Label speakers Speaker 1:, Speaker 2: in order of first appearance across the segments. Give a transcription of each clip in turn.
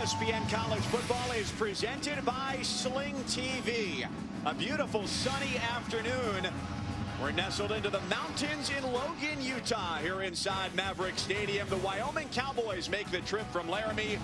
Speaker 1: ESPN College Football is presented by Sling TV. A beautiful sunny afternoon. We're nestled into the mountains in Logan, Utah, here inside Maverick Stadium. The Wyoming Cowboys make the trip from Laramie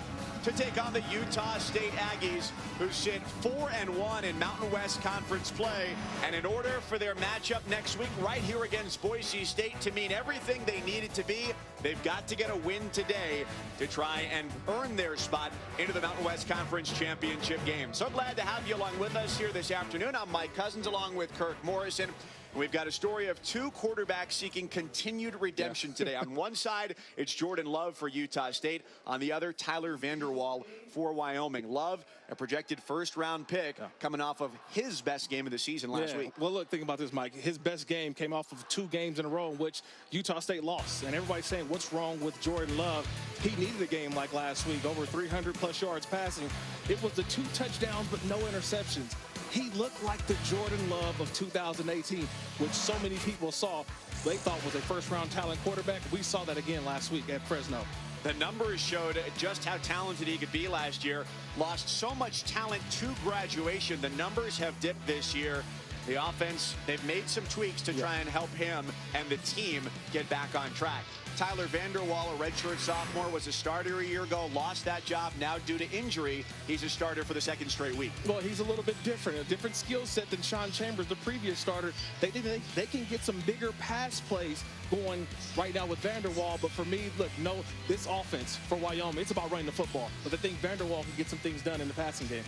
Speaker 1: to take on the Utah State Aggies, who sit 4-1 in Mountain West Conference play. And in order for their matchup next week right here against Boise State to mean everything they need it to be, they've got to get a win today to try and earn their spot into the Mountain West Conference Championship game. So glad to have you along with us here this afternoon. I'm Mike Cousins along with Kirk Morrison. We've got a story of two quarterbacks seeking continued redemption today. On one side, it's Jordan Love for Utah State. On the other, Tyler Vanderwall for Wyoming. Love, a projected first-round pick, coming off of his best game of the season last week.
Speaker 2: Well, look, think about this, Mike. His best game came off of 2 games in a row in which Utah State lost. And everybody's saying, what's wrong with Jordan Love? He needed a game like last week, over 300-plus yards passing. It was the 2 touchdowns but no interceptions. He looked like the Jordan Love of 2018, which so many people saw they thought was a first-round talent quarterback. We saw that again last week at Fresno.
Speaker 1: The numbers showed just how talented he could be last year. Lost so much talent to graduation. The numbers have dipped this year. The offense, they've made some tweaks to try and help him and the team get back on track. Tyler Vanderwall, a redshirt sophomore, was a starter a year ago, lost that job. Now, due to injury, he's a starter for the 2nd straight week.
Speaker 2: Well, he's a little bit different, a different skill set than Sean Chambers, the previous starter. They can get some bigger pass plays going right now with Vanderwall. But for me, look, no, this offense for Wyoming, it's about running the football. But I think Vanderwall can get some things done in the passing game.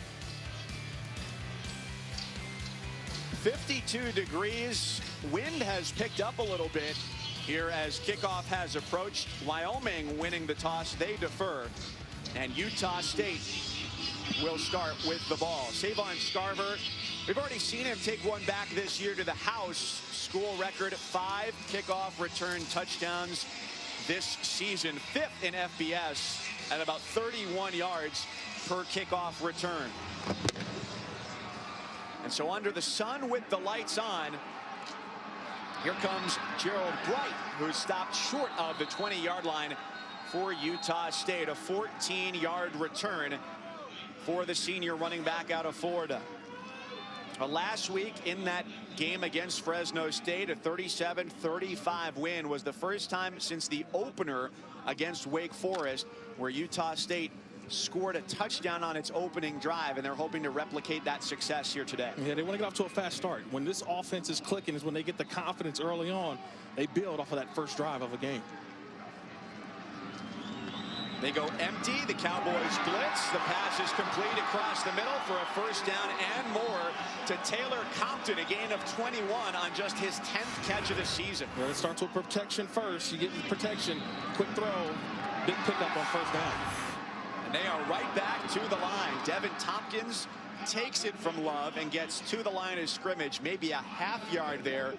Speaker 1: 52 degrees. Wind has picked up a little bit here as kickoff has approached. Wyoming winning the toss, they defer. And Utah State will start with the ball. Savon Scarver, we've already seen him take one back this year to the house. School record 5 kickoff return touchdowns this season. 5th in FBS at about 31 yards per kickoff return. And so under the sun with the lights on, here comes Gerald Bright, who stopped short of the 20-yard line for Utah State. A 14-yard return for the senior running back out of Florida. Last week in that game against Fresno State, a 37-35 win was the first time since the opener against Wake Forest where Utah State scored a touchdown on its opening drive, and they're hoping to replicate that success here today.
Speaker 2: Yeah, they want to get off to a fast start. When this offense is clicking is when they get the confidence early on. They build off of that first drive of a game.
Speaker 1: They go empty. The Cowboys blitz. The pass is complete across the middle for a first down and more to Taylor Compton, a gain of 21 on just his 10th catch of the season.
Speaker 2: Well, it starts with protection first. You get the protection, quick throw, big pickup on first down.
Speaker 1: And they are right back to the line. Devin Tompkins takes it from Love and gets to the line of scrimmage, maybe a half yard there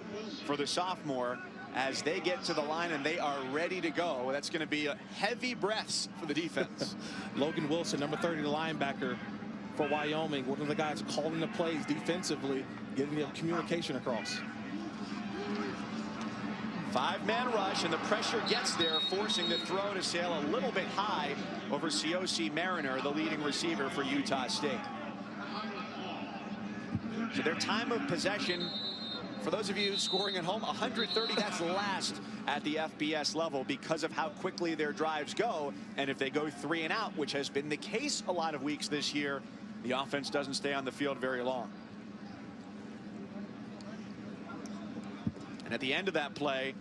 Speaker 1: for the sophomore as they get to the line and they are ready to go. That's going to be heavy breaths for the defense.
Speaker 2: Logan Wilson, number 30, the linebacker for Wyoming, one of the guys calling the plays defensively, getting the communication across.
Speaker 1: 5-man rush, and the pressure gets there, forcing the throw to sail a little bit high over C.O.C. Mariner, the leading receiver for Utah State. So their time of possession, for those of you scoring at home, 130, that's last at the FBS level because of how quickly their drives go. And if they go 3 and out, which has been the case a lot of weeks this year, the offense doesn't stay on the field very long. And at the end of that play,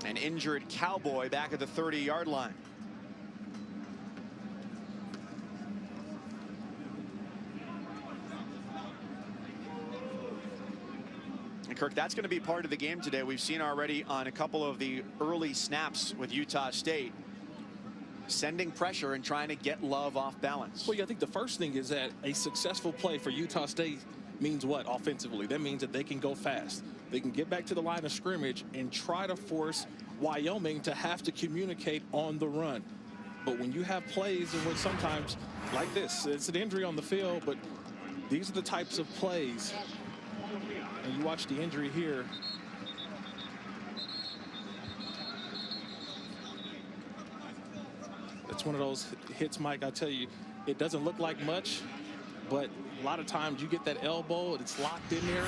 Speaker 1: an injured Cowboy back at the 30-yard line. And Kirk, that's going to be part of the game today. We've seen already on a couple of the early snaps with Utah State, sending pressure and trying to get Love off balance.
Speaker 2: Well, yeah, I think the first thing is that a successful play for Utah State means what offensively? That means that they can go fast. They can get back to the line of scrimmage and try to force Wyoming to have to communicate on the run. But when you have plays in which sometimes, like this, it's an injury on the field, but these are the types of plays. And you watch the injury here. one of those hits, Mike, I tell you, it doesn't look like much, but a lot of times you get that elbow, it's locked in there,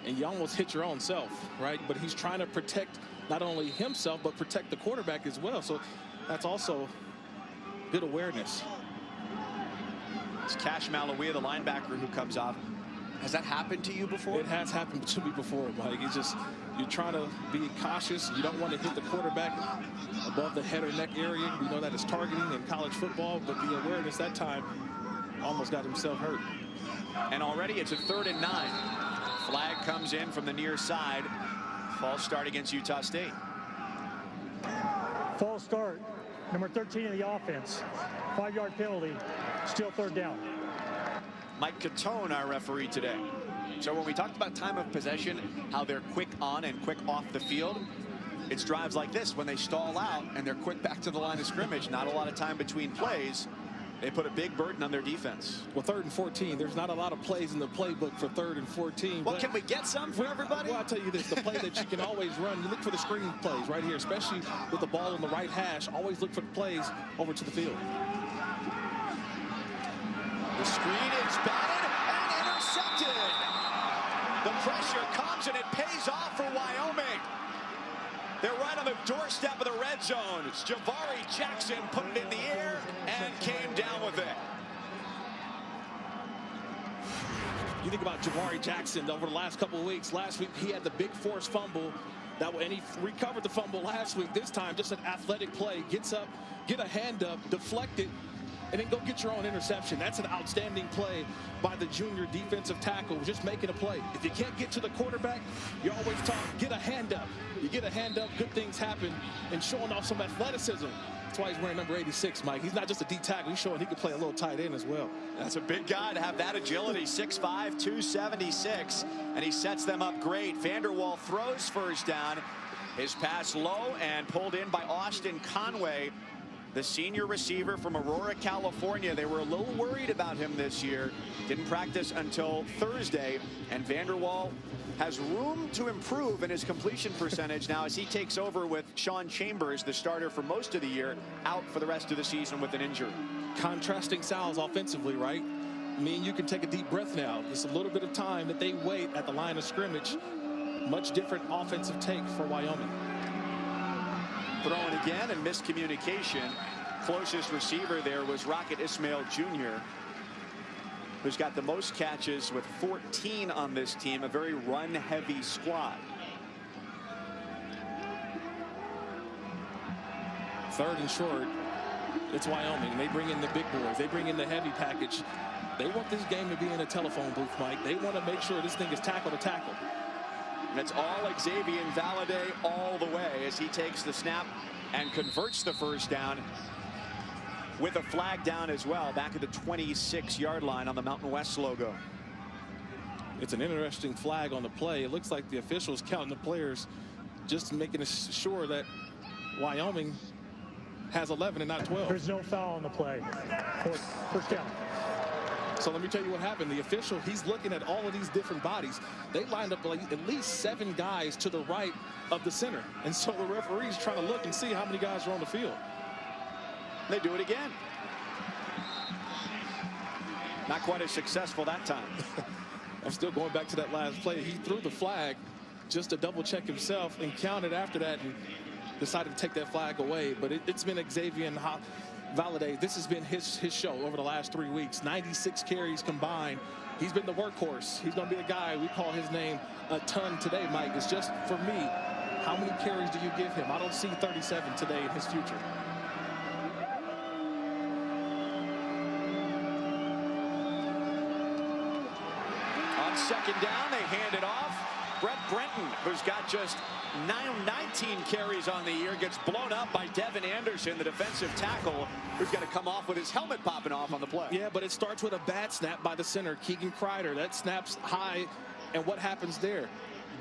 Speaker 2: and you almost hit your own self, right? But he's trying to protect not only himself, but protect the quarterback as well. So that's also good awareness.
Speaker 1: It's Cash Malawia, the linebacker, who comes off. Has that happened to you before?
Speaker 2: It has happened to me before, Mike. It's just, you're trying to be cautious. You don't want to hit the quarterback above the head or neck area. We know that it's targeting in college football, but the awareness that time almost got himself hurt.
Speaker 1: And already it's a 3rd and 9. Flag comes in from the near side. False start against Utah State.
Speaker 3: False start. Number 13 in the offense. 5-yard penalty. Still 3rd down.
Speaker 1: Mike Catone, our referee today. So when we talked about time of possession, how they're quick on and quick off the field, it's drives like this when they stall out and they're quick back to the line of scrimmage. Not a lot of time between plays. They put a big burden on their defense.
Speaker 2: Well, 3rd and 14, there's not a lot of plays in the playbook for 3rd and 14.
Speaker 1: Well, can we get some for everybody?
Speaker 2: Well, I'll tell you this, the play that you can always run, you look for the screen plays right here, especially with the ball in the right hash. Always look for the plays over to the field.
Speaker 1: The screen is batted and intercepted. The pressure comes and it pays off for Wyoming. They're right on the doorstep of the red zone. It's Javari Jackson put it in the air and came down with it.
Speaker 2: You think about Javari Jackson over the last couple of weeks. Last week, he had the big forced fumble. And he recovered the fumble last week. This time, just an athletic play. Gets up, get a hand up, deflect it, and then go get your own interception. That's an outstanding play by the junior defensive tackle, just making a play. If you can't get to the quarterback, you always talk, get a hand up. You get a hand up, good things happen, and showing off some athleticism. That's why he's wearing number 86, Mike. He's not just a D tackle. He's showing he can play a little tight end as well.
Speaker 1: That's a big guy to have that agility, 6'5", 276, and he sets them up great. Vanderwall throws first down. His pass low and pulled in by Austin Conway, the senior receiver from Aurora, California. They were a little worried about him this year. Didn't practice until Thursday, and Vanderwall has room to improve in his completion percentage now as he takes over with Sean Chambers, the starter for most of the year, out for the rest of the season with an injury.
Speaker 2: Contrasting styles offensively, right? I mean, you can take a deep breath now. It's a little bit of time that they wait at the line of scrimmage. Much different offensive take for Wyoming.
Speaker 1: Throwing again and miscommunication. Closest receiver there was Rocket Ismail Jr., who's got the most catches with 14 on this team, a very run-heavy squad.
Speaker 2: 3rd and short. It's Wyoming. They bring in the big boys. They bring in the heavy package. They want this game to be in a telephone booth, Mike. They want to make sure this thing is tackle to tackle.
Speaker 1: And it's all Xavier Valladay all the way as he takes the snap and converts the first down with a flag down as well, back at the 26-yard line on the Mountain West logo.
Speaker 2: It's an interesting flag on the play. It looks like the officials counting the players, just making sure that Wyoming has 11 and not 12.
Speaker 3: There's no foul on the play. First down.
Speaker 2: So let me tell you what happened. The official, he's looking at all of these different bodies. They lined up like at least 7 guys to the right of the center. And so the referee's trying to look and see how many guys are on the field.
Speaker 1: They do it again. Not quite as successful that time.
Speaker 2: I'm still going back to that last play. He threw the flag just to double check himself and counted after that and decided to take that flag away. But it's been Xavier and Valladay. This has been his show over the last 3 weeks. 96 carries combined. He's been the workhorse. He's going to be a guy. We call his name a ton today, Mike. It's just, for me, how many carries do you give him? I don't see 37 today in his future.
Speaker 1: On second down, they hand it off. Brett Brenton, who's got just 19 carries on the year, gets blown up by Devin Anderson, the defensive tackle, who's going to come off with his helmet popping off on the play.
Speaker 2: Yeah, but it starts with a bad snap by the center, Keegan Kreider. That snaps high, and what happens there?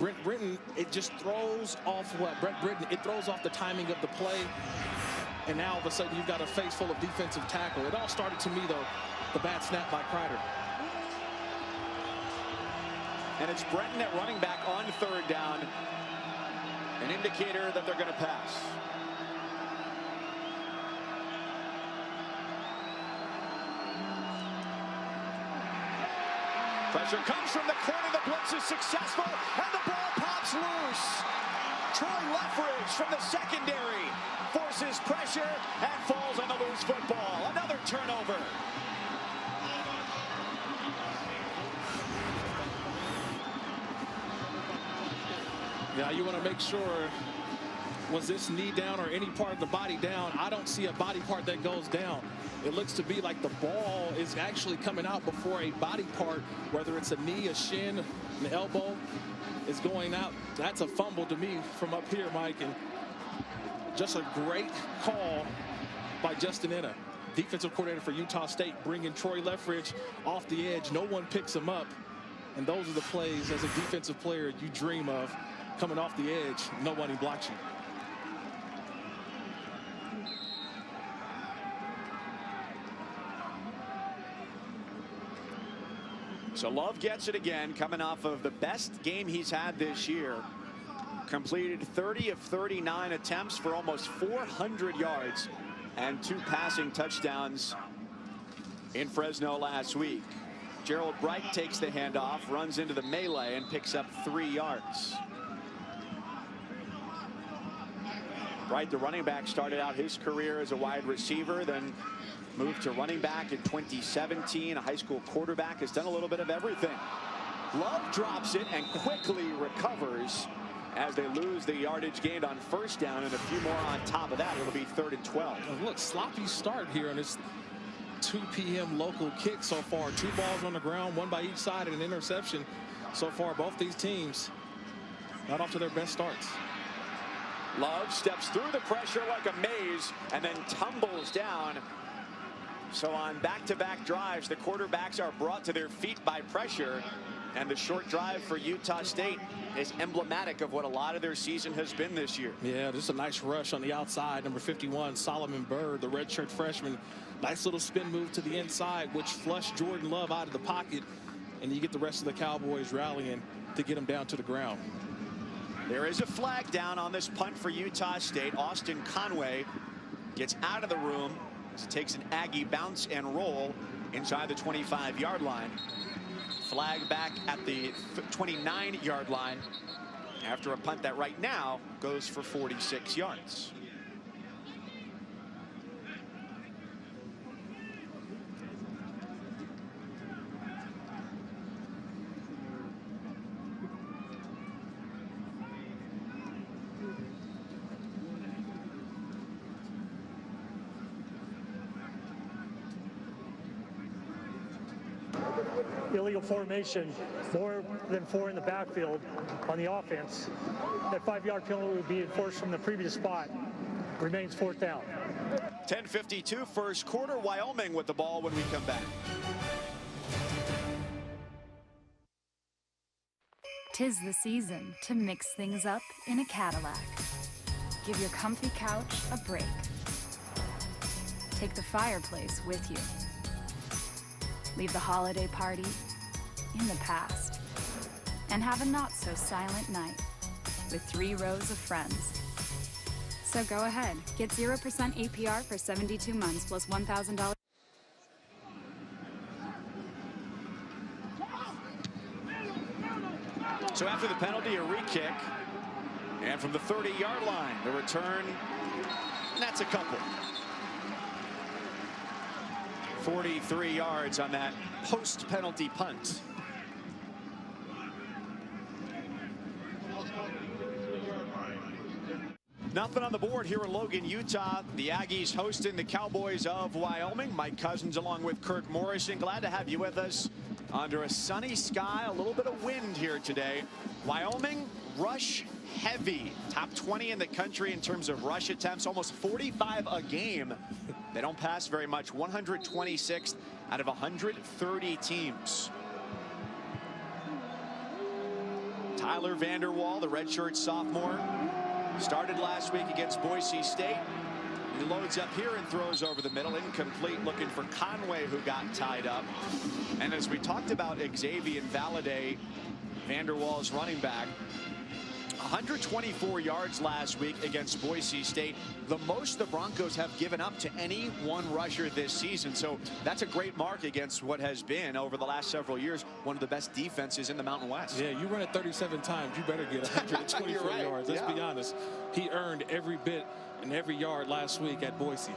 Speaker 2: Brett Brenton, it just throws off what? Brett Brenton, it throws off the timing of the play, and now all of a sudden you've got a face full of defensive tackle. It all started to me, though, the bad snap by Kreider.
Speaker 1: And it's Brenton at running back on third down. An indicator that they're going to pass. Pressure comes from the corner. The blitz is successful, and the ball pops loose. Troy Leffridge from the secondary forces pressure and falls on the loose football. Another turnover.
Speaker 2: Yeah, you want to make sure, was this knee down or any part of the body down? I don't see a body part that goes down. It looks to be like the ball is actually coming out before a body part, whether it's a knee, a shin, an elbow, is going out. That's a fumble to me from up here, Mike, and just a great call by Justin Enna, defensive coordinator for Utah State, bringing Troy Leffridge off the edge. No one picks him up, and those are the plays as a defensive player you dream of. Coming off the edge, nobody blocks you.
Speaker 1: So Love gets it again, coming off of the best game he's had this year. Completed 30 of 39 attempts for almost 400 yards and 2 passing touchdowns in Fresno last week. Gerald Bright takes the handoff, runs into the melee, and picks up 3 yards. Bright, the running back, started out his career as a wide receiver, then moved to running back in 2017. A high school quarterback, has done a little bit of everything. Love drops it and quickly recovers as they lose the yardage gained on first down, and a few more on top of that. It'll be 3rd and 12.
Speaker 2: Look, sloppy start here on this 2 p.m. local kick so far. 2 balls on the ground, 1 by each side, and an interception so far. Both these teams not off to their best starts.
Speaker 1: Love steps through the pressure like a maze and then tumbles down. So on back-to-back drives, the quarterbacks are brought to their feet by pressure, and the short drive for Utah State is emblematic of what a lot of their season has been this year.
Speaker 2: Yeah, just a nice rush on the outside. Number 51, Solomon Byrd, the redshirt freshman. Nice little spin move to the inside, which flushed Jordan Love out of the pocket, and you get the rest of the Cowboys rallying to get him down to the ground.
Speaker 1: There is a flag down on this punt for Utah State. Austin Conway gets out of the room as it takes an Aggie bounce and roll inside the 25-yard line. Flag back at the 29-yard line after a punt that right now goes for 46 yards.
Speaker 3: Illegal formation, more than 4 in the backfield on the offense. That 5-yard penalty would be enforced from the previous spot. Remains 4th down.
Speaker 1: 10:52 first quarter. Wyoming with the ball when we come back.
Speaker 4: 'Tis the season to mix things up in a Cadillac. Give your comfy couch a break. Take the fireplace with you. Leave the holiday party in the past. And have a not-so-silent night with 3 rows of friends. So go ahead, get 0% APR for 72 months plus $1,000.
Speaker 1: So after the penalty, a re-kick. And from the 30-yard line, the return, and that's a couple. 43 yards on that post-penalty punt. Nothing on the board here in Logan, Utah. The Aggies hosting the Cowboys of Wyoming. Mike Cousins along with Kirk Morrison. Glad to have you with us under a sunny sky. A little bit of wind here today. Wyoming, rush heavy. Top 20 in the country in terms of rush attempts. Almost 45 a game. They don't pass very much. 126th out of 130 teams. Tyler Vanderwall, the redshirt sophomore, started last week against Boise State. He loads up here and throws over the middle. Incomplete, looking for Conway, who got tied up. And as we talked about Xavier Valladay, Vanderwall's running back, 124 yards last week against Boise State, the most the Broncos have given up to any one rusher this season. So that's a great mark against what has been, over the last several years, one of the best defenses in the Mountain West.
Speaker 2: Yeah, you run it 37 times, you better get 124
Speaker 1: right.
Speaker 2: yards. Let's be honest. He earned every bit and every yard last week at Boise.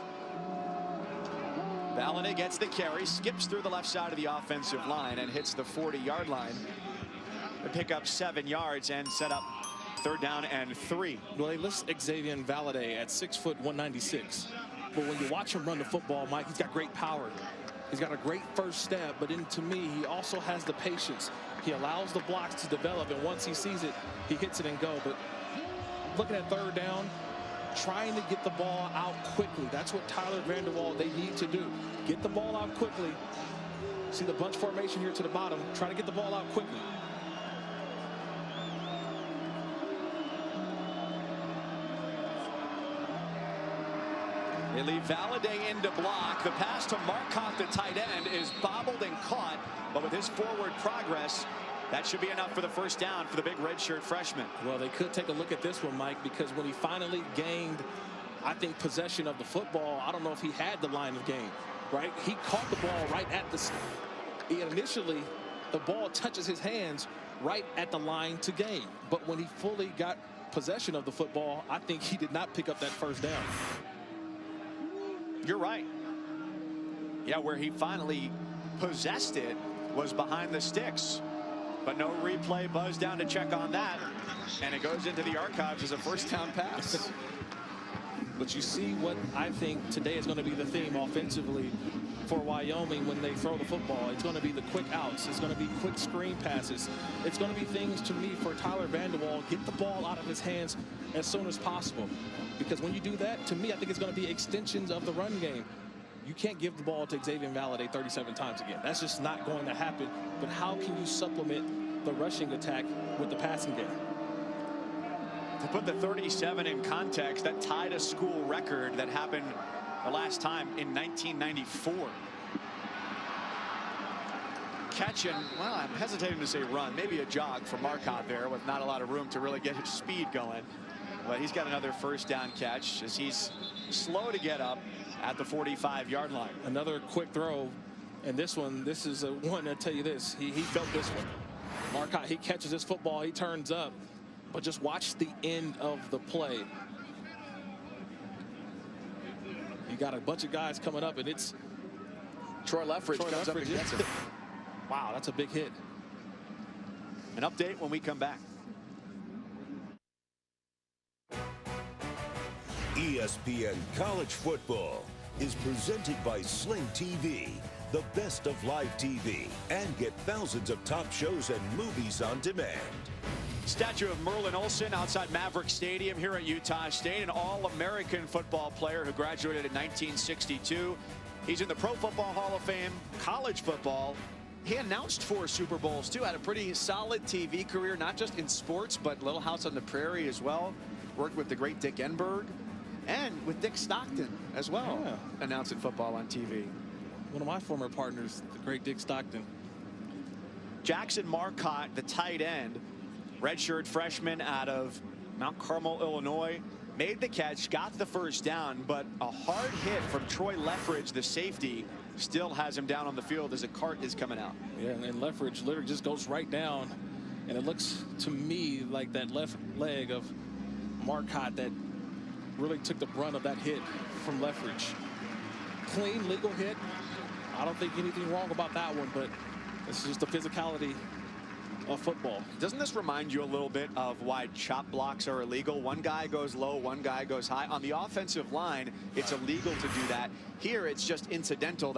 Speaker 1: Valladay gets the carry, skips through the left side of the offensive line and hits the 40-yard line to pick up 7 yards and set up 3rd down and 3.
Speaker 2: Well, they list Xavier Valladay at 6 foot 196. But when you watch him run the football, Mike, he's got great power. He's got a great first step, but then to me, he also has the patience. He allows the blocks to develop, and once he sees it, he hits it and go. But looking at 3rd down, trying to get the ball out quickly. That's what Tyler Vanderwall, they need to do. Get the ball out quickly. See the bunch formation here to the bottom. Try to get the ball out quickly.
Speaker 1: They leave Valladay in to block. The pass to Marcotte, the tight end, is bobbled and caught. But with his forward progress, that should be enough for the 1st down for the big redshirt freshman.
Speaker 2: Well, they could take a look at this one, Mike, because when he finally gained, I think, possession of the football, I don't know if he had the line of game, right? He caught the ball right at the... Initially, the ball touches his hands right at the line to gain. But when he fully got possession of the football, I think he did not pick up that 1st down.
Speaker 1: You're right. Yeah, where he finally possessed it was behind the sticks. But no replay buzz down to check on that. And it goes into the archives as a 1st down pass.
Speaker 2: But you see what I think today is going to be the theme offensively for Wyoming when they throw the football. It's going to be the quick outs. It's going to be quick screen passes. It's going to be things, to me, for Tyler Vanderwall, get the ball out of his hands as soon as possible. Because when you do that, to me, I think it's going to be extensions of the run game. You can't give the ball to Xavier Valladay 37 times again. That's just not going to happen. But how can you supplement the rushing attack with the passing game?
Speaker 1: To put the 37 in context, that tied a school record that happened the last time in 1994. Catch and, well, I'm hesitating to say run, maybe a jog for Marcotte there with not a lot of room to really get his speed going. But he's got another 1st down catch as he's slow to get up at the 45-yard line.
Speaker 2: Another quick throw, and this is a one. I tell you this, he felt this one. Marcotte, he catches this football, he turns up, but just watch the end of the play. You got a bunch of guys coming up, and it's
Speaker 1: Troy Leffridge comes up and gets it.
Speaker 2: Wow, that's a big hit.
Speaker 1: An update when we come back.
Speaker 5: ESPN College Football is presented by Sling TV, the best of live TV, and get thousands of top shows and movies on demand.
Speaker 1: Statue of Merlin Olsen outside Maverick Stadium here at Utah State, an All-American football player who graduated in 1962. He's in the Pro Football Hall of Fame, college football. He announced 4 Super Bowls, too. Had a pretty solid TV career, not just in sports, but Little House on the Prairie as well. Worked with the great Dick Enberg and with Dick Stockton as well, announcing football on TV.
Speaker 2: One of my former partners, the great Dick Stockton.
Speaker 1: Jackson Marcotte, the tight end, redshirt freshman out of Mount Carmel, Illinois, made the catch, got the 1st down, but a hard hit from Troy Leffridge, the safety, still has him down on the field as a cart is coming out.
Speaker 2: Yeah, and Leffridge literally just goes right down, and it looks to me like that left leg of Marcotte that really took the brunt of that hit from Leffridge. Clean, legal hit. I don't think anything wrong about that one, but it's just the physicality of football.
Speaker 1: Doesn't this remind you a little bit of why chop blocks are illegal? One guy goes low, one guy goes high. On the offensive line, it's illegal to do that. Here, it's just incidental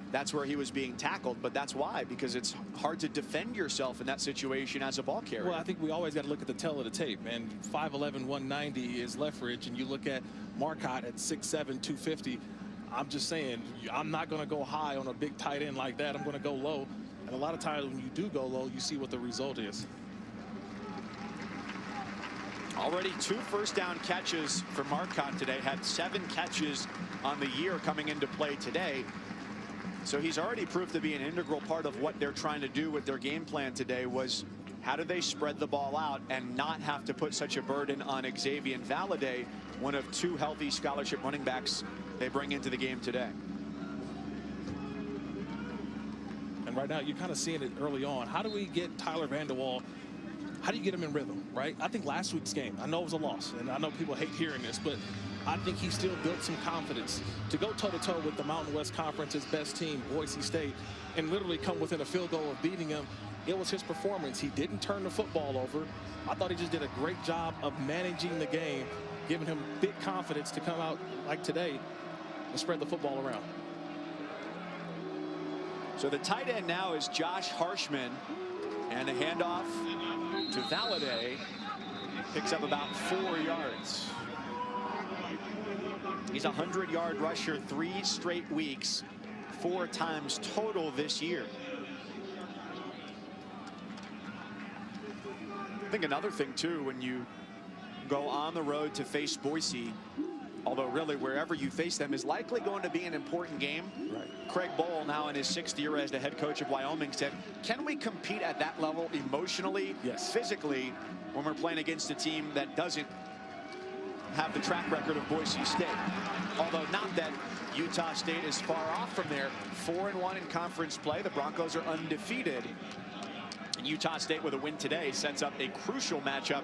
Speaker 1: that's where he was being tackled, but that's why, because it's hard to defend yourself in that situation as a ball carrier.
Speaker 2: Well, I think we always got to look at the tail of the tape, and 5'11", 190 is Leffridge, and you look at Marcotte at 6'7", 250. I'm just saying, I'm not going to go high on a big tight end like that. I'm going to go low. And a lot of times when you do go low, you see what the result is.
Speaker 1: Already 2 1st down catches for Marcotte today. Had 7 catches on the year coming into play today. So he's already proved to be an integral part of what they're trying to do with their game plan today, was how do they spread the ball out and not have to put such a burden on Xavier Valladay, one of 2 healthy scholarship running backs they bring into the game today?
Speaker 2: And right now, you're kind of seeing it early on. How do we get Tyler Vanderwall? How do you get him in rhythm, right? I think last week's game, I know it was a loss, and I know people hate hearing this, but I think he still built some confidence to go toe-to-toe with the Mountain West Conference's best team, Boise State, and literally come within a field goal of beating him. It was his performance. He didn't turn the football over. I thought he just did a great job of managing the game, giving him big confidence to come out like today and spread the football around.
Speaker 1: So the tight end now is Josh Harshman, and a handoff to Valladay picks up about 4 yards. He's a 100-yard rusher 3 straight weeks, 4 times total this year. I think another thing too, when you go on the road to face Boise, although really wherever you face them is likely going to be an important game.
Speaker 2: Right.
Speaker 1: Craig Bohl, now in his 6th year as the head coach of Wyoming, said, can we compete at that level emotionally,
Speaker 2: yes,
Speaker 1: physically, when we're playing against a team that doesn't have the track record of Boise State? Although not that Utah State is far off from there. 4-1 in conference play. The Broncos are undefeated. And Utah State with a win today sets up a crucial matchup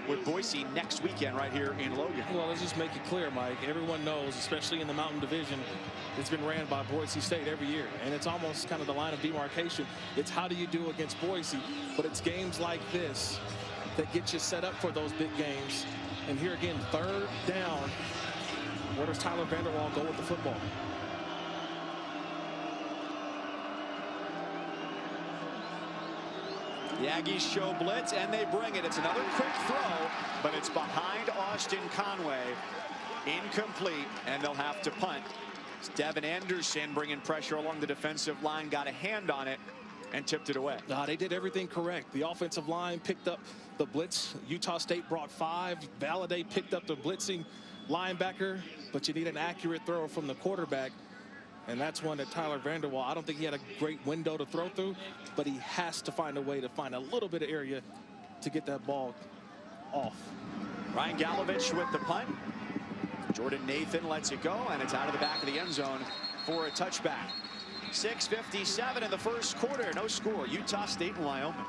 Speaker 1: with Boise next weekend right here in Logan.
Speaker 2: Well, let's just make it clear, Mike. Everyone knows, especially in the Mountain Division, it's been ran by Boise State every year. And it's almost kind of the line of demarcation. It's how do you do against Boise? But it's games like this that get you set up for those big games. And here again, 3rd down. Where does Tyler Vanderwall go with the football?
Speaker 1: The Aggies show blitz, and they bring it. It's another quick throw, but it's behind Austin Conway. Incomplete, and they'll have to punt. It's Devin Anderson bringing pressure along the defensive line, got a hand on it, and tipped it away.
Speaker 2: They did everything correct. The offensive line picked up the blitz. Utah State brought 5. Valladay picked up the blitzing linebacker, but you need an accurate throw from the quarterback. And that's one that Tyler Vanderwall, I don't think he had a great window to throw through, but he has to find a way to find a little bit of area to get that ball off.
Speaker 1: Ryan Galovich with the punt. Jordan Nathan lets it go, and it's out of the back of the end zone for a touchback. 6:57 in the first quarter. No score. Utah State and Wyoming.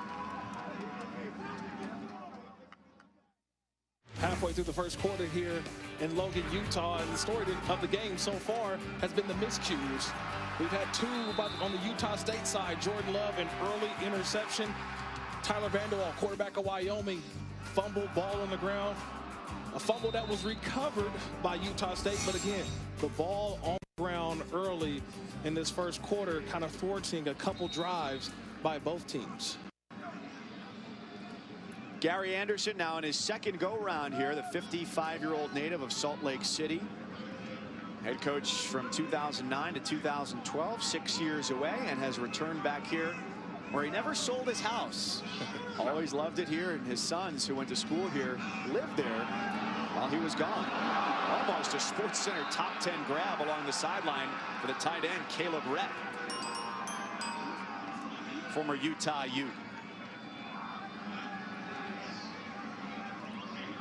Speaker 2: Halfway through the first quarter here in Logan, Utah, and the story of the game so far has been the miscues. We've had 2 on the Utah State side. Jordan Love, an early interception. Tyler Vanderwall, quarterback of Wyoming, fumbled, ball on the ground. A fumble that was recovered by Utah State, but again, the ball on the ground early in this first quarter, kind of thwarting a couple drives by both teams.
Speaker 1: Gary Anderson now in his 2nd go-round here, the 55-year-old native of Salt Lake City. Head coach from 2009 to 2012, 6 years away, and has returned back here where he never sold his house. Always loved it here, and his sons, who went to school here, lived there while he was gone. Almost a SportsCenter top 10 grab along the sideline for the tight end, Caleb Rett, former Utah Ute.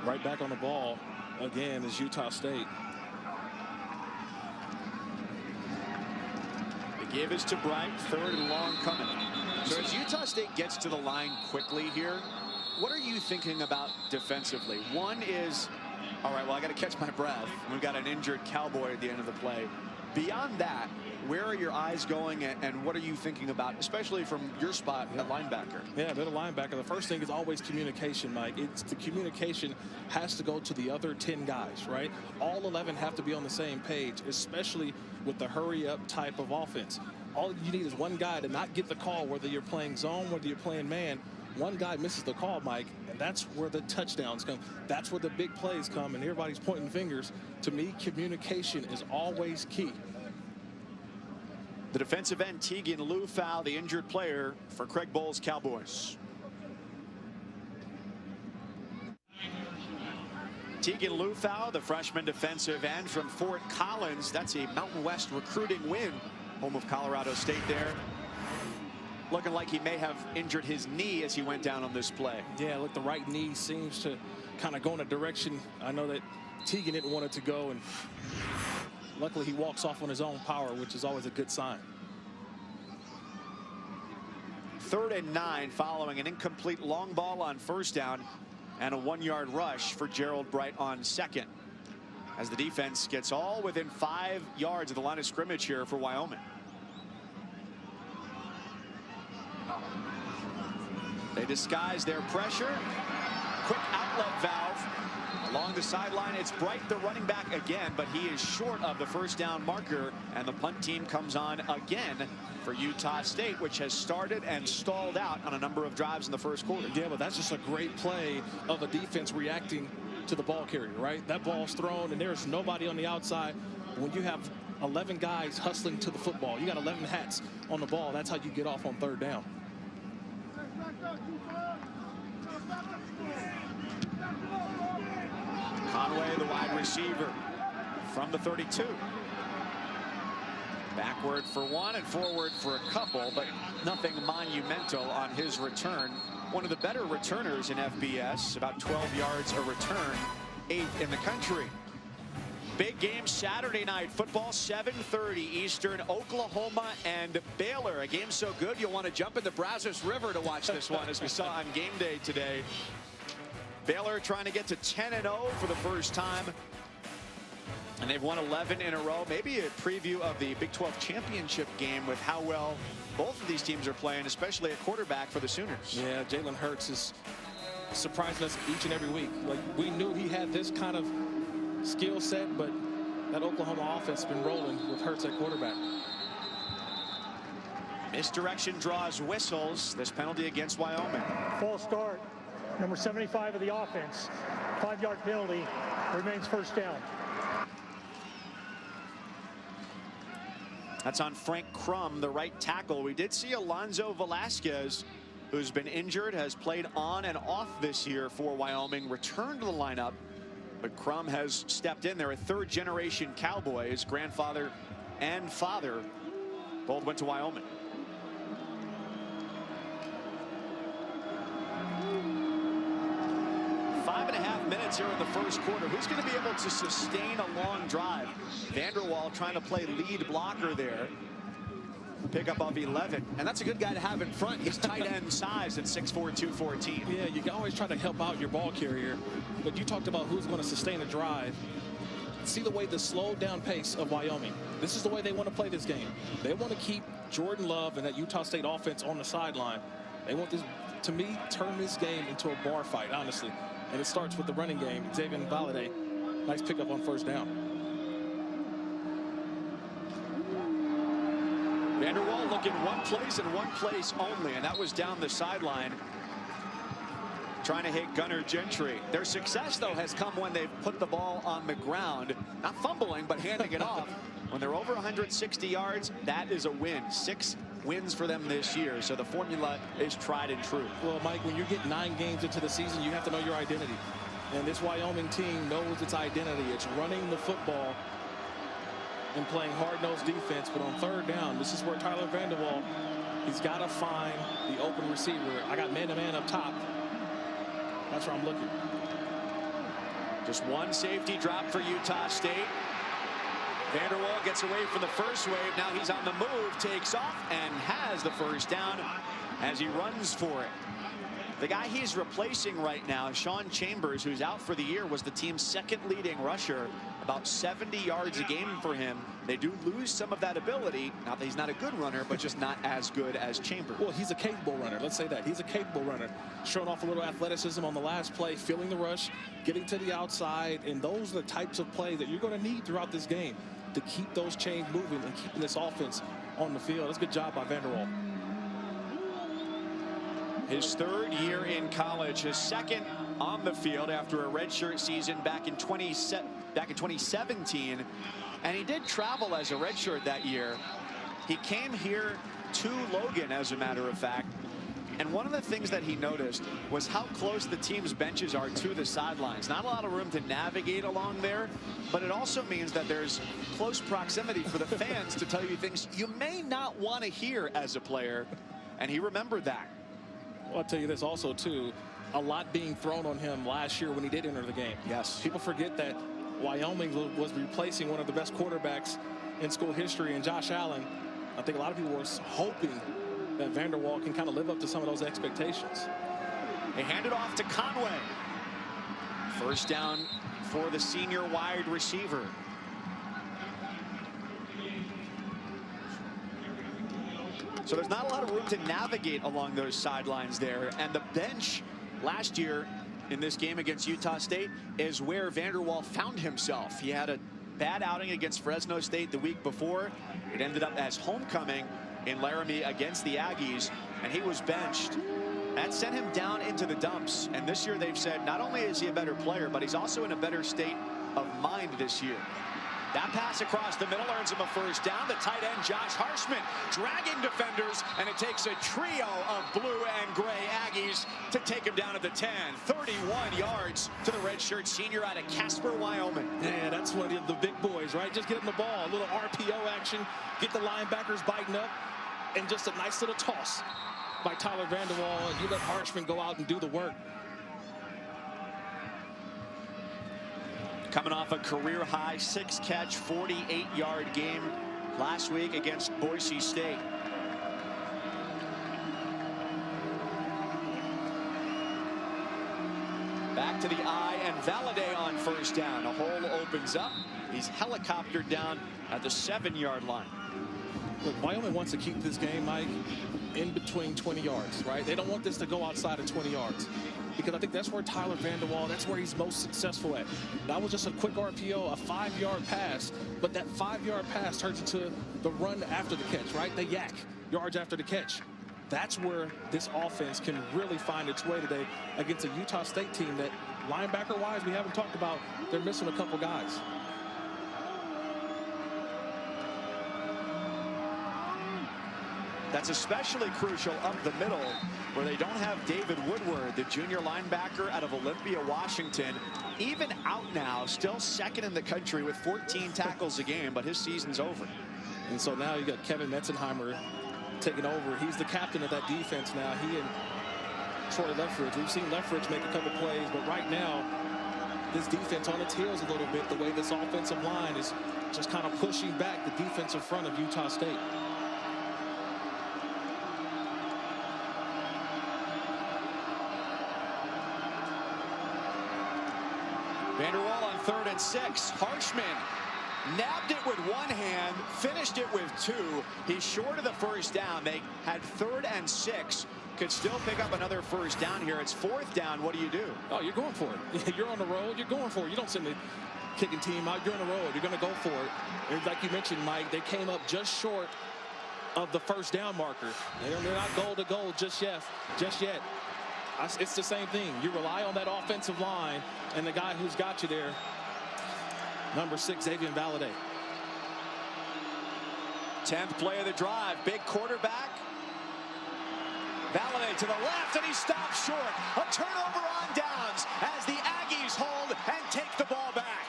Speaker 2: Right back on the ball again is Utah State.
Speaker 1: The give is to Bright, 3rd and long coming. So as Utah State gets to the line quickly here, what are you thinking about defensively? One is, all right, well, I got to catch my breath. We've got an injured Cowboy at the end of the play. Beyond that, where are your eyes going, and what are you thinking about, especially from your spot at linebacker?
Speaker 2: Yeah, middle linebacker. The first thing is always communication, Mike. It's the communication has to go to the other 10 guys, right? All 11 have to be on the same page, especially with the hurry-up type of offense. All you need is one guy to not get the call, whether you're playing zone, whether you're playing man. One guy misses the call, Mike, and that's where the touchdowns come. That's where the big plays come, and everybody's pointing fingers. To me, communication is always key.
Speaker 1: The defensive end, Tegan Lufau, the injured player for Craig Bohl's Cowboys. Tegan Lufau, the freshman defensive end from Fort Collins. That's a Mountain West recruiting win. Home of Colorado State there. looking like he may have injured his knee as he went down on this play.
Speaker 2: Yeah, look, the right knee seems to kind of go in a direction. I know that Teagan didn't want it to go, and luckily he walks off on his own power, which is always a good sign.
Speaker 1: 3rd and 9 following an incomplete long ball on 1st down and a 1-yard rush for Gerald Bright on 2nd. As the defense gets all within 5 yards of the line of scrimmage here for Wyoming. They disguise their pressure. Quick outlet valve along the sideline. It's Bright, the running back again, but he is short of the 1st down marker, and the punt team comes on again for Utah State, which has started and stalled out on a number of drives in the 1st quarter.
Speaker 2: Yeah, but that's just a great play of a defense reacting to the ball carrier, right? That ball's thrown and there's nobody on the outside. When you have 11 guys hustling to the football, you got 11 hats on the ball. That's how you get off on 3rd down.
Speaker 1: Conway, the wide receiver from the 32. Backward for one and forward for a couple, but nothing monumental on his return. One of the better returners in FBS, about 12 yards a return, 8th in the country. Big game Saturday night football, 7:30 Eastern, Oklahoma and Baylor. A game so good you'll want to jump in the Brazos River to watch this one, as we saw on game day today. Baylor trying to get to 10-0 for the first time. And they've won 11 in a row. Maybe a preview of the Big 12 championship game with how well both of these teams are playing, especially at quarterback for the Sooners.
Speaker 2: Yeah, Jalen Hurts is surprising us each and every week. Like, we knew he had this kind of skill set, but that Oklahoma offense has been rolling with Hurts at quarterback.
Speaker 1: Misdirection draws whistles. This penalty against Wyoming.
Speaker 3: False start. Number 75 of the offense. 5-yard penalty. Remains 1st down.
Speaker 1: That's on Frank Crum, the right tackle. We did see Alonzo Velasquez, who's been injured, has played on and off this year for Wyoming, returned to the lineup. But Crum has stepped in there, a 3rd-generation Cowboy. His grandfather and father both went to Wyoming. Minutes here in the 1st quarter. Who's going to be able to sustain a long drive? Vanderwall trying to play lead blocker there. Pickup of 11, and that's a good guy to have in front. He's tight end size at 6'4", 214.
Speaker 2: Yeah, you can always try to help out your ball carrier, but you talked about who's going to sustain a drive. See the way the slowed down pace of Wyoming. This is the way they want to play this game. They want to keep Jordan Love and that Utah State offense on the sideline. They want this, to me, turn this game into a bar fight, honestly. And it starts with the running game. Xavier Valade, nice pickup on 1st down.
Speaker 1: Vanderwall looking one place and one place only, and that was down the sideline, trying to hit Gunnar Gentry. Their success, though, has come when they've put the ball on the ground, not fumbling, but handing it off. When they're over 160 yards, that is a win. 6 wins for them this year, so the formula is tried and true.
Speaker 2: Well, Mike, when you get 9 games into the season, you have to know your identity. And this Wyoming team knows its identity. It's running the football and playing hard-nosed defense. But on 3rd down, this is where Tyler Vanderwall, he's got to find the open receiver. I got man-to-man up top. That's where I'm looking.
Speaker 1: Just one safety drop for Utah State. Vanderwall gets away from the first wave. Now he's on the move, takes off, and has the 1st down as he runs for it. The guy he's replacing right now, Sean Chambers, who's out for the year, was the team's 2nd leading rusher. About 70 yards a game for him. They do lose some of that ability. Not that he's not a good runner, but just not as good as Chambers.
Speaker 2: Well, he's a capable runner. Let's say that. He's a capable runner. Showing off a little athleticism on the last play, feeling the rush, getting to the outside, and those are the types of plays that you're going to need throughout this game to keep those chains moving and keeping this offense on the field. That's a good job by Vanderwall.
Speaker 1: His 3rd year in college, his 2nd on the field after a redshirt season back in 2017, and he did travel as a redshirt that year. He came here to Logan, as a matter of fact, and one of the things that he noticed was how close the team's benches are to the sidelines. Not a lot of room to navigate along there, but it also means that there's close proximity for the fans to tell you things you may not want to hear as a player. and he remembered that.
Speaker 2: Well, I'll tell you this also, too. A lot being thrown on him last year when he did enter the game.
Speaker 1: Yes.
Speaker 2: People forget that Wyoming was replacing one of the best quarterbacks in school history, and Josh Allen. I think a lot of people were hoping that Vanderwall can kind of live up to some of those expectations.
Speaker 1: They hand it off to Conway. First down for the senior wide receiver. So there's not a lot of room to navigate along those sidelines there. And the bench last year in this game against Utah State is where Vanderwall found himself. He had a bad outing against Fresno State the week before. It ended up as homecoming in Laramie against the Aggies, and he was benched. That sent him down into the dumps. And this year they've said not only is he a better player, but he's also in a better state of mind this year. That pass across the middle earns him a first down. The tight end, Josh Harshman, dragging defenders, and it takes a trio of blue and gray Aggies to take him down at the 10. 31 yards to the redshirt senior out of Casper, Wyoming.
Speaker 2: Yeah, that's one of the big boys, right? Just get him the ball, a little RPO action, get the linebackers biting up, and just a nice little toss by Tyler Vanderwall. You let Harshman go out and do the work.
Speaker 1: Coming off a career-high 6-catch, 48-yard game last week against Boise State. Back to the eye, and Valladay on first down. A hole opens up. He's helicoptered down at the 7-yard line.
Speaker 2: Look, Wyoming wants to keep this game, Mike, in between 20 yards, right? They don't want this to go outside of 20 yards. Because I think that's where Tyler Vanderwall, that's where he's most successful at. That was just a quick RPO, a 5-yard pass, but that 5-yard pass turns into the run after the catch, right? The yak, yards after the catch. That's where this offense can really find its way today against a Utah State team that, linebacker-wise, we haven't talked about. They're missing a couple guys.
Speaker 1: That's especially crucial up the middle, where they don't have David Woodward, the junior linebacker out of Olympia, Washington. Even out now, still second in the country with 14 tackles a game, but his season's over.
Speaker 2: And so now you got Kevin Metzenheimer taking over. He's the captain of that defense now. He and Troy Leffridge. We've seen Leffridge make a couple plays, but right now, this defense on its heels a little bit. The way this offensive line is just kind of pushing back the defensive front of Utah State.
Speaker 1: Vanderwall on 3rd and 6. Harshman nabbed it with one hand, finished it with two. He's short of the first down. They had 3rd and 6. Could still pick up another first down here. It's 4th down. What do you do?
Speaker 2: Oh, you're going for it. You're on the road. You're going for it. You don't send the kicking team out. You're on the road. You're going to go for it. And like you mentioned, Mike, they came up just short of the first down marker. They're not goal to goal just yet. It's the same thing. You rely on that offensive line and the guy who's got you there, number 6, Xavier Valladay.
Speaker 1: 10th play of the drive. Big quarterback. Valladay to the left, and he stops short. A turnover on downs as the Aggies hold and take the ball back.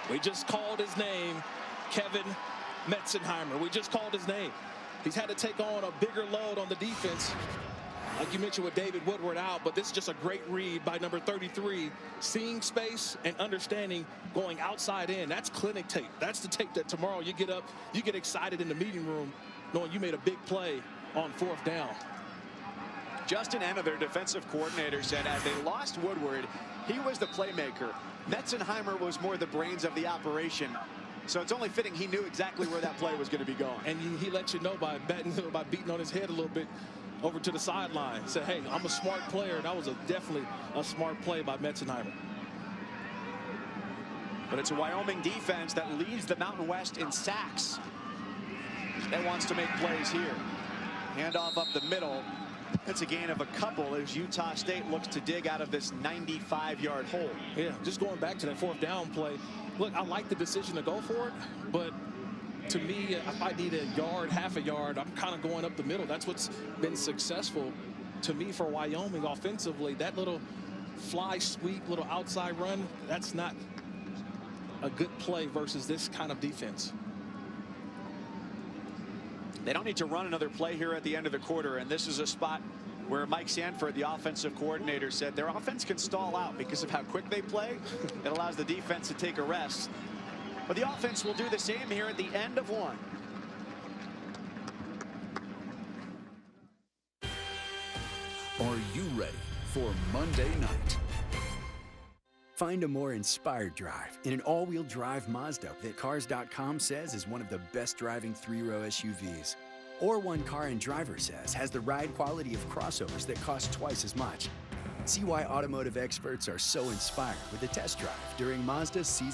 Speaker 2: We just called his name, Kevin Metzenheimer. We just called his name. He's had to take on a bigger load on the defense, like you mentioned with David Woodward out, but this is just a great read by number 33, seeing space and understanding going outside in. That's clinic tape. That's the tape that tomorrow you get up, you get excited in the meeting room knowing you made a big play on 4th down.
Speaker 1: Justin Enna, their defensive coordinator, said as they lost Woodward, he was the playmaker. Metzenheimer was more the brains of the operation. So it's only fitting he knew exactly where that play was going to be going.
Speaker 2: And he let you know by beating on his head a little bit over to the sideline. Said, hey, I'm a smart player. That was definitely a smart play by Metzenheimer.
Speaker 1: But it's a Wyoming defense that leads the Mountain West in sacks. That wants to make plays here. Handoff up the middle. It's a gain of a couple as Utah State looks to dig out of this 95-yard hole.
Speaker 2: Yeah, just going back to that 4th down play. Look, I like the decision to go for it, but to me, if I need a yard, half a yard, I'm kind of going up the middle. That's what's been successful to me for Wyoming offensively. That little fly sweep, little outside run, that's not a good play versus this kind of defense.
Speaker 1: They don't need to run another play here at the end of the quarter, and this is a spot where Mike Sanford, the offensive coordinator, said their offense can stall out because of how quick they play. It allows the defense to take a rest. But the offense will do the same here at the end of one.
Speaker 6: Are you ready for Monday night? Find a more inspired drive in an all-wheel drive Mazda that Cars.com says is one of the best driving three-row SUVs. Or one Car and Driver says has the ride quality of crossovers that cost twice as much. See why automotive experts are so inspired with a test drive during Mazda's season